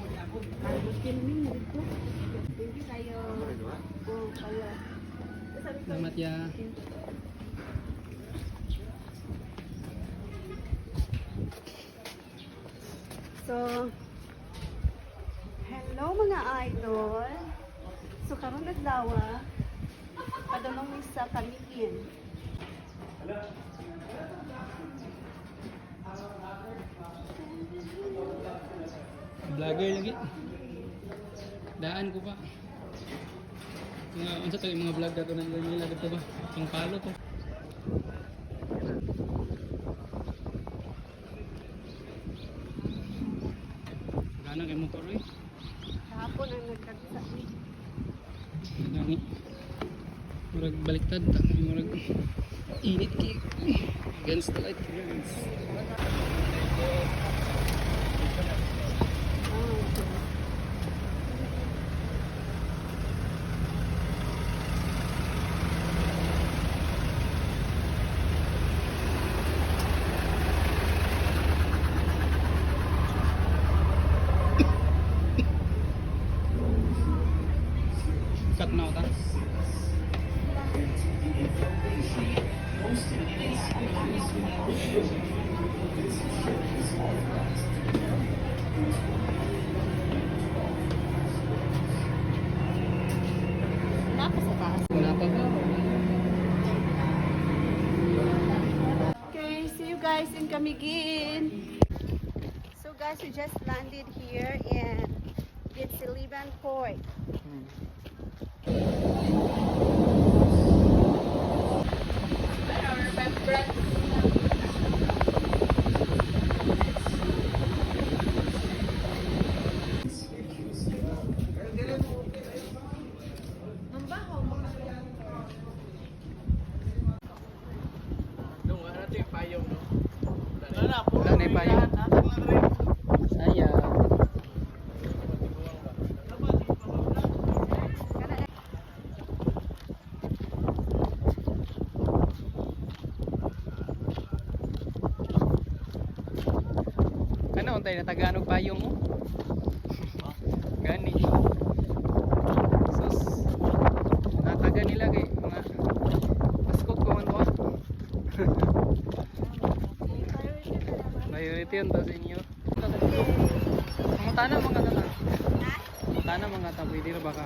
Thank you kayo. Oh, kayo. Salamat ya. So, hello mga idol. So, karon naglawa. Padulong mi sa Kaligin. Vlogger lagi. Daan ko pa. Mga unsa to yung mga vlog dato nang nila dito ba? Ang palo to. Ganang kay mo ko rin. Kahapon ang nagkagsa. Gani. Murag baliktad ta, murag init kay against the light guys. Cut na ta. Napa sa taas. Wala pa ba? Okay, see you guys in Camiguin. So guys, we just landed here in Gitsiliban Port. Wala na pa yung sayang. Ano untay na Tagalog payong mo? Gani. Sus. Nataga nila kay mga paskog ko man mo. Priority yun to sa inyo. Mga tanah mga tata. Tanah mga tata, pwede na baka.